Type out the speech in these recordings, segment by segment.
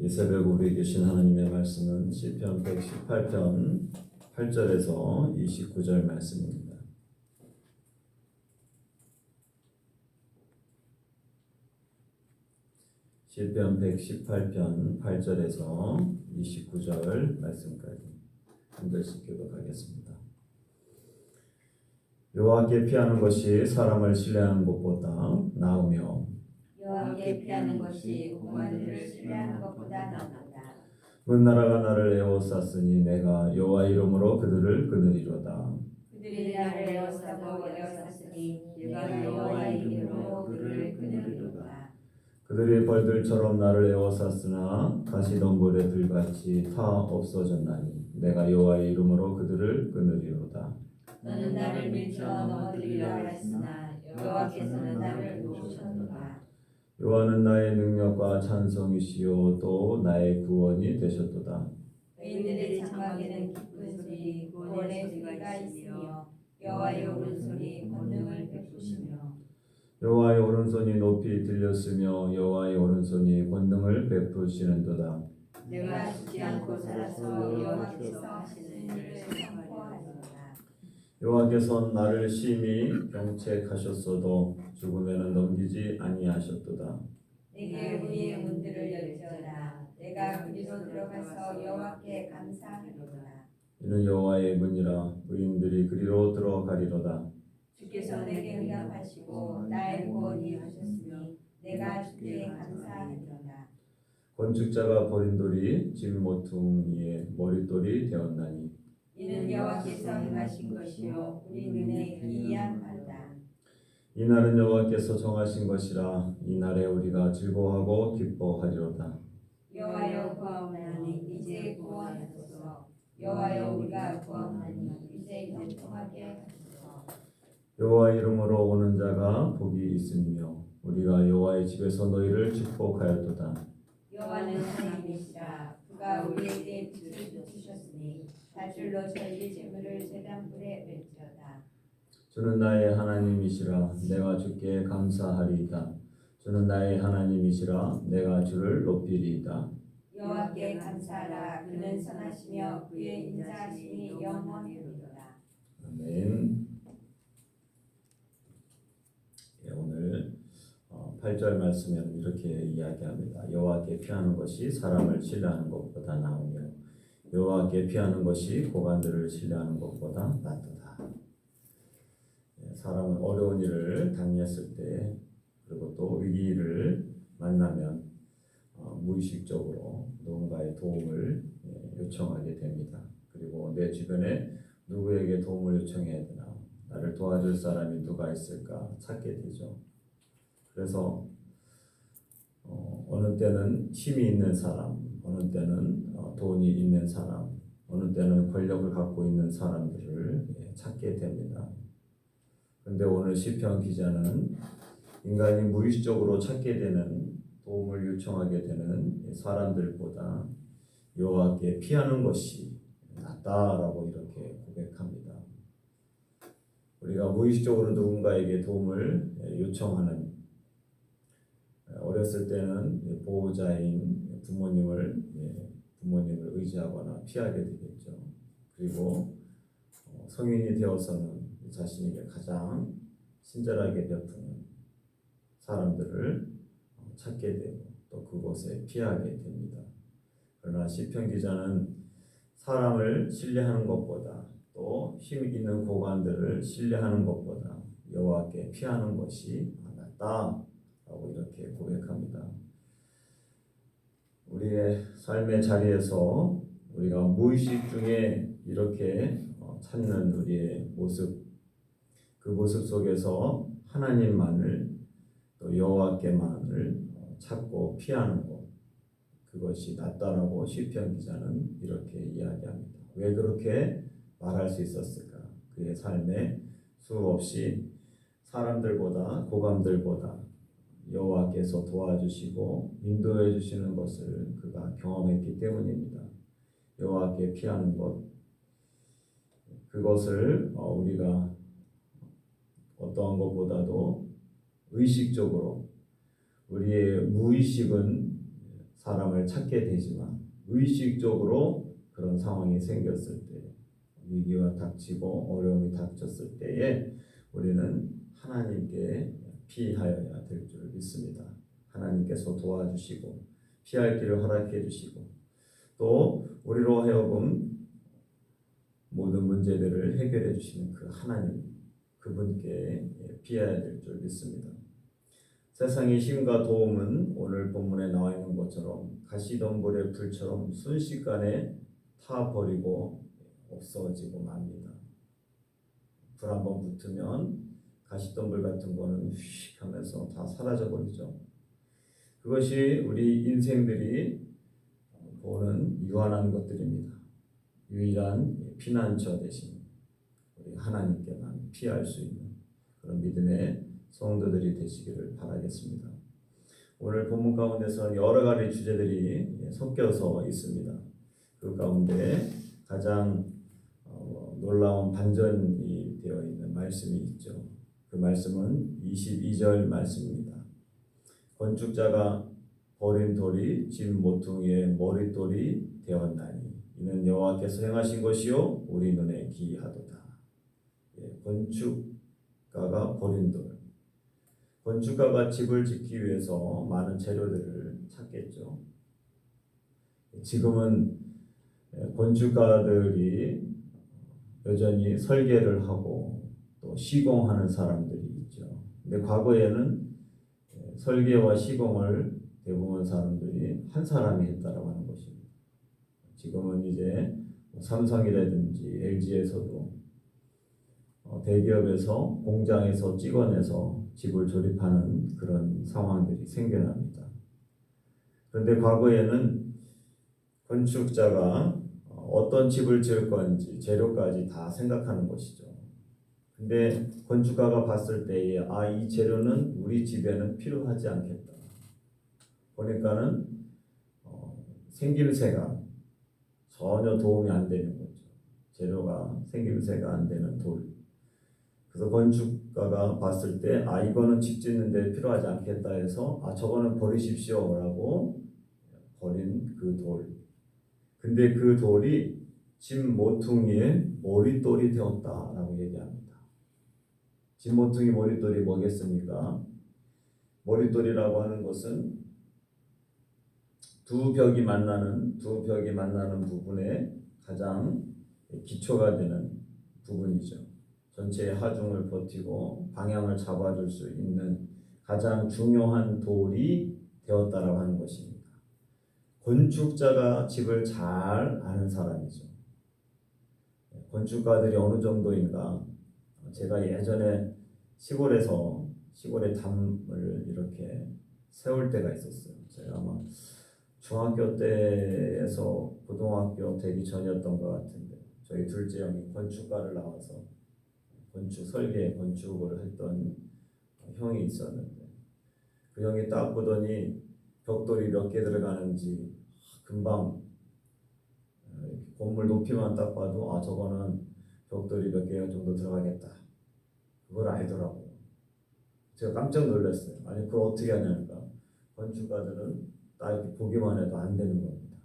이 새벽 우리에게 주신 하나님의 말씀은 시편 118편 8절에서 29절 말씀입니다. 시편 118편 8절에서 29절 말씀까지 한 절씩 교독하겠습니다. 여호와께 피하는 것이 사람을 신뢰하는 것보다 나으며 여호와께 피하는 것이 공관들을 신뢰하는 것보다 나쁘다. 문나라가 나를 에워쌌으니 내가 여호와 이름으로 그들을 거느리로다. 그들이 나를 에워싸고 에워쌌으니 내가 여호와 이름으로 그들을 거느리로다. 그들이 벌들처럼 나를 에워쌌으나 가시덤불에 들같이 타 없어졌나니 내가 여호와의 이름으로 그들을 거느리로다. 너는 나를 밀쳐 넘어뜨리려 하였으나 여호와께서는 나를 놓으셨도다. 여호와는 나의 능력과 찬송이시요 또 나의 구원이 되셨도다. 의인들의 장막에는 기쁜 소리, 구원의 소리가 있으며 여호와의 오른손이 권능을 베푸시며 여호와의 오른손이 높이 들렸으며 여호와의 오른손이 권능을 베푸시는도다. 내가 죽지 않고 살아서 여호와께서 하시는 일을 선포하리로다. 여호와께서 나를 심히 경책하셨어도 죽음에는 넘기지 아니하셨도다. 내게 의의 문들을 열지어다. 내가 그리로 들어가서 여호와께 감사하리로다. 이는 여호와의 문이라 의인들이 그리로 들어가리로다. 주께서 내게 응답하시고 나의 구원이 하셨으니 내가 주께 감사하리로다. 건축자가 버린 돌이 집 모퉁이의 머릿돌이 되었나니 이는 여호와께서 행하신 것이요 우리 눈에 기이한 바로다. 이날은 여호와께서 정하신 것이라 이날에 우리가 즐거워하고 기뻐하리로다. 여호와여 구하오나니 이제 구원하소서. 여호와여 우리가 구하오나니 이제 형통하게 하소서. 여호와 이름으로 오는 자가 복이 있으며 우리가 여호와의 집에서 너희를 축복하였도다. 여호와는 하나님이시라. 그가 우리에게 빛을 주셨으니 밧줄로 저희 재물을 제단불에 맺지어다. 주는 나의 하나님이시라 내가 주께 감사하리이다. 주는 나의 하나님이시라 내가 주를 높이리이다. 여호와께 감사하라. 그는 선하시며 그의 인자하심이 영원하리로다. 아멘. 오늘 8절 말씀에는 이렇게 이야기합니다. 여호와께 피하는 것이 사람을 신뢰하는 것보다 나으며 여호와께 피하는 것이 고관들을 신뢰하는 것보다 낫도다. 사람은 어려운 일을 당했을 때 그리고 또 위기를 만나면 무의식적으로 누군가의 도움을 요청하게 됩니다. 그리고 내 주변에 누구에게 도움을 요청해야 되나, 나를 도와줄 사람이 누가 있을까 찾게 되죠. 그래서 어느 때는 힘이 있는 사람, 어느 때는 돈이 있는 사람, 어느 때는 권력을 갖고 있는 사람들을 찾게 됩니다. 그런데 오늘 시편 기자는 인간이 무의식적으로 찾게 되는 도움을 요청하게 되는 사람들보다 여호와께 피하는 것이 낫다라고 이렇게 고백합니다. 우리가 무의식적으로 누군가에게 도움을 요청하는, 어렸을 때는 보호자인 부모님을 의지하거나 피하게 되겠죠. 그리고 성인이 되어서는 자신에게 가장 친절하게 베푸는 사람들을 찾게 되고 또 그곳에 피하게 됩니다. 그러나 시편 기자는 사람을 신뢰하는 것보다 또 힘 있는 고관들을 신뢰하는 것보다 여호와께 피하는 것이 낫다라고 이렇게 고백합니다. 우리의 삶의 자리에서 우리가 무의식 중에 이렇게 찾는 우리의 모습, 그 모습 속에서 하나님만을 또 여호와께만을 찾고 피하는 것, 그것이 낫다라고 시편 기자는 이렇게 이야기합니다. 왜 그렇게 말할 수 있었을까? 그의 삶에 수없이 사람들보다 고관들보다 여호와께서 도와주시고 인도해 주시는 것을 그가 경험했기 때문입니다. 여호와께 피하는 것, 그것을 우리가 어떠한 것보다도 의식적으로 우리의 무의식은 사람을 찾게 되지만 의식적으로 그런 상황이 생겼을 때, 위기가 닥치고 어려움이 닥쳤을 때에 우리는 하나님께 피하여야 될 줄 믿습니다. 하나님께서 도와주시고 피할 길을 허락해 주시고 또 우리로 하여금 모든 문제들을 해결해 주시는 그 하나님, 그분께 피해야 될 줄 믿습니다. 세상의 힘과 도움은 오늘 본문에 나와 있는 것처럼 가시덤불의 불처럼 순식간에 타버리고 없어지고 맙니다. 불 한번 붙으면 가시덤불 같은 거는 휙 하면서 다 사라져 버리죠. 그것이 우리 인생들이 보는 유한한 것들입니다. 유일한 피난처 대신 우리 하나님께만 피할 수 있는 그런 믿음의 성도들이 되시기를 바라겠습니다. 오늘 본문 가운데서 여러 가지 주제들이 섞여서 있습니다. 그 가운데 가장 놀라운 반전이 되어 있는 말씀이 있죠. 그 말씀은 22절 말씀입니다. 건축자가 버린 돌이 집 모퉁이의 머릿돌이 되었나니 이는 여호와께서 행하신 것이요 우리 눈에 기이하도다. 건축가가 버린 돌. 건축가가 집을 짓기 위해서 많은 재료들을 찾겠죠. 지금은 건축가들이 여전히 설계를 하고 또 시공하는 사람들이 있죠. 근데 과거에는 설계와 시공을 대부분 사람들이 한 사람이 했다라고 하는 것입니다. 지금은 이제 삼성이라든지 LG에서도 대기업에서 공장에서 찍어내서 집을 조립하는 그런 상황들이 생겨납니다. 그런데 과거에는 건축자가 어떤 집을 지을 건지 재료까지 다 생각하는 것이죠. 근데 건축가가 봤을 때에 이 재료는 우리 집에는 필요하지 않겠다. 보니까는 생김새가 전혀 도움이 안 되는 거죠. 재료가 생김새가 안 되는 돌. 그래서 건축가가 봤을 때 이거는 집 짓는데 필요하지 않겠다 해서 저거는 버리십시오라고 버린 그 돌. 근데 그 돌이 집 모퉁이의 머릿돌이 되었다라고 얘기합니다. 집 모퉁이 머릿돌이 뭐겠습니까? 머릿돌이라고 하는 것은 두 벽이 만나는 부분에 가장 기초가 되는 부분이죠. 전체의 하중을 버티고 방향을 잡아줄 수 있는 가장 중요한 돌이 되었다라고 하는 것입니다. 건축자가 집을 잘 아는 사람이죠. 건축가들이 어느 정도인가? 제가 예전에 시골에 담을 이렇게 세울 때가 있었어요. 제가 아마 중학교 때에서 고등학교 되기 전이었던 것 같은데 저희 둘째 형이 건축가를 나와서 건축을 했던 형이 있었는데 그 형이 딱 보더니 벽돌이 몇 개 들어가는지 금방 건물 높이만 딱 봐도 저거는 벽돌이 몇 개 정도 들어가겠다. 그걸 알더라고요. 제가 깜짝 놀랐어요. 아니 그걸 어떻게 하냐니까 건축가들은 딱 이렇게 보기만 해도 안 되는 겁니다.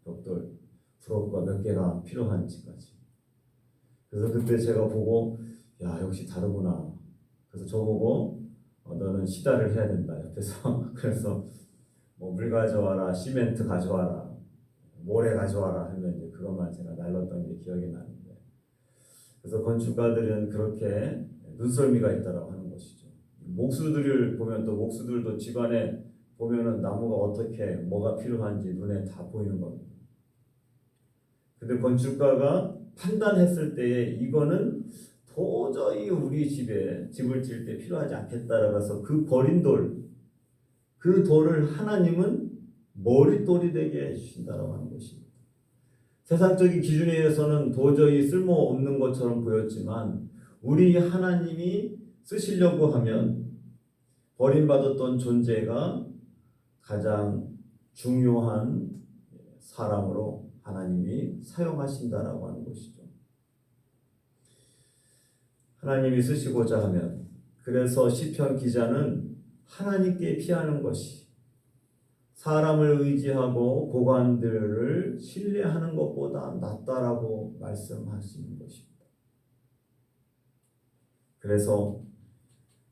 벽돌 브로크가 몇 개가 필요한지까지. 그래서 그때 제가 보고 역시 다르구나. 그래서 저보고 너는 시다를 해야 된다 옆에서. 그래서 뭐 물 가져와라, 시멘트 가져와라, 모래 가져와라 하면 이제 그것만 제가 날렸던 게 기억이 나는데, 그래서 건축가들은 그렇게 눈썰미가 있다라고 하는 것이죠. 목수들을 보면 또 목수들도 집안에 보면은 나무가 어떻게 뭐가 필요한지 눈에 다 보이는 겁니다. 근데 건축가가 판단했을 때에 이거는 도저히 우리 집을 지을 때 필요하지 않겠다라고 해서 그 버린 그 돌을 하나님은 머릿돌이 되게 해주신다라고 하는 것입니다. 세상적인 기준에 의해서는 도저히 쓸모없는 것처럼 보였지만 우리 하나님이 쓰시려고 하면 버림받았던 존재가 가장 중요한 사람으로 하나님이 사용하신다라고 하는 것이죠. 하나님이 쓰시고자 하면, 그래서 시편 기자는 하나님께 피하는 것이 사람을 의지하고 고관들을 신뢰하는 것보다 낫다라고 말씀하시는 것입니다. 그래서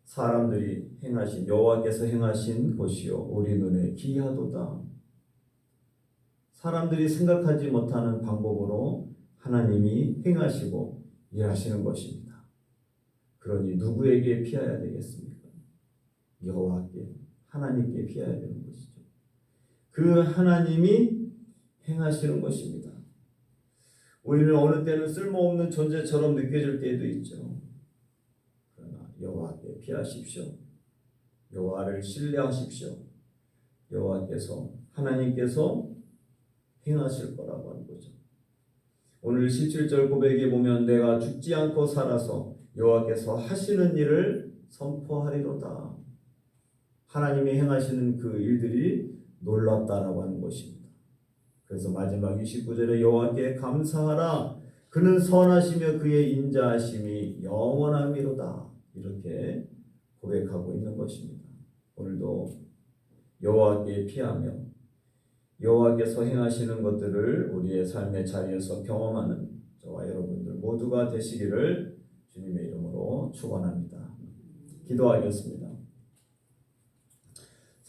사람들이 행하신 여호와께서 행하신 것이요 우리 눈에 기이하도다. 사람들이 생각하지 못하는 방법으로 하나님이 행하시고 일하시는 것입니다. 그러니 누구에게 피해야 되겠습니까? 여호와께, 하나님께 피해야 되는 것이죠. 그 하나님이 행하시는 것입니다. 우리는 어느 때는 쓸모없는 존재처럼 느껴질 때도 있죠. 그러나 여호와께 피하십시오. 여호와를 신뢰하십시오. 여호와께서, 하나님께서 행하실 거라고 하는 거죠. 오늘 17절 고백에 보면 내가 죽지 않고 살아서 여호와께서 하시는 일을 선포하리로다. 하나님이 행하시는 그 일들이 놀랍다라고 하는 것입니다. 그래서 마지막 29절에 여호와께 감사하라. 그는 선하시며 그의 인자하심이 영원함이로다. 이렇게 고백하고 있는 것입니다. 오늘도 여호와께 피하며 여호와께서 행하시는 것들을 우리의 삶의 자리에서 경험하는 저와 여러분들 모두가 되시기를 주님의 이름으로 축원합니다. 기도하겠습니다.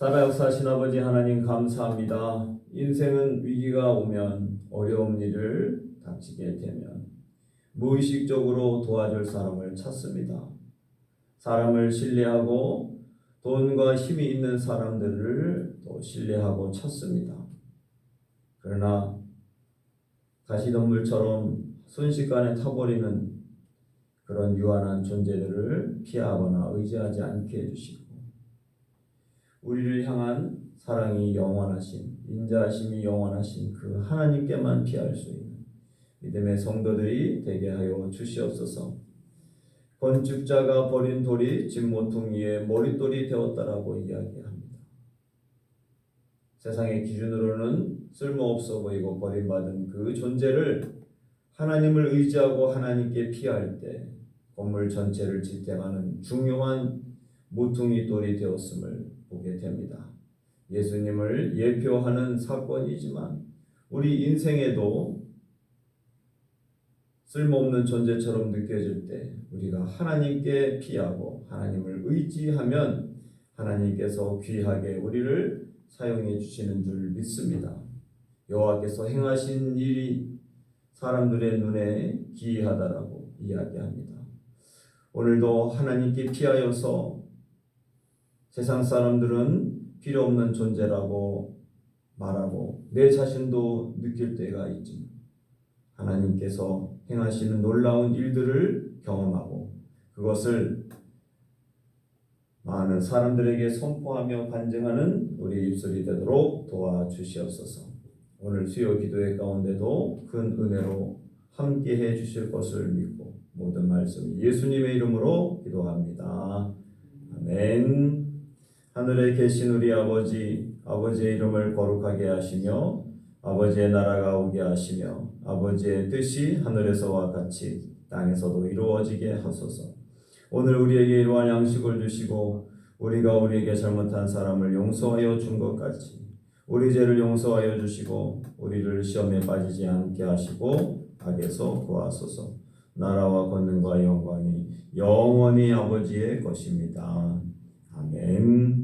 살아 역사하신 아버지 하나님 감사합니다. 인생은 위기가 오면 어려운 일을 닥치게 되면 무의식적으로 도와줄 사람을 찾습니다. 사람을 신뢰하고 돈과 힘이 있는 사람들을 또 신뢰하고 찾습니다. 그러나 가시덤불처럼 순식간에 타버리는 그런 유한한 존재들을 피하거나 의지하지 않게 해주시고 우리를 향한 사랑이 영원하신, 인자하심이 영원하신 그 하나님께만 피할 수 있는 믿음의 성도들이 되게 하여 주시옵소서. 건축자가 버린 돌이 진모퉁이의 머릿돌이 되었다라고 이야기합니다. 세상의 기준으로는 쓸모없어 보이고 버림받은 그 존재를 하나님을 의지하고 하나님께 피할 때 건물 전체를 지탱하는 중요한 모퉁이 돌이 되었음을 보게 됩니다. 예수님을 예표하는 사건이지만 우리 인생에도 쓸모없는 존재처럼 느껴질 때 우리가 하나님께 피하고 하나님을 의지하면 하나님께서 귀하게 우리를 사용해 주시는 줄 믿습니다. 여호와께서 행하신 일이 사람들의 눈에 기이하다라고 이야기합니다. 오늘도 하나님께 피하여서 세상 사람들은 필요 없는 존재라고 말하고 내 자신도 느낄 때가 있지만 하나님께서 행하시는 놀라운 일들을 경험하고 그것을 많은 사람들에게 선포하며 간증하는 우리 입술이 되도록 도와주시옵소서. 오늘 수요 기도회 가운데도 큰 은혜로 함께해 주실 것을 믿고 모든 말씀 예수님의 이름으로 기도합니다. 아멘. 하늘에 계신 우리 아버지, 아버지의 이름을 거룩하게 하시며 아버지의 나라가 오게 하시며 아버지의 뜻이 하늘에서와 같이 땅에서도 이루어지게 하소서. 오늘 우리에게 이러한 양식을 주시고 우리가 우리에게 잘못한 사람을 용서하여 준 것 같이 우리 죄를 용서하여 주시고 우리를 시험에 빠지지 않게 하시고 악에서 구하소서. 나라와 권능과 영광이 영원히 아버지의 것입니다. 아멘.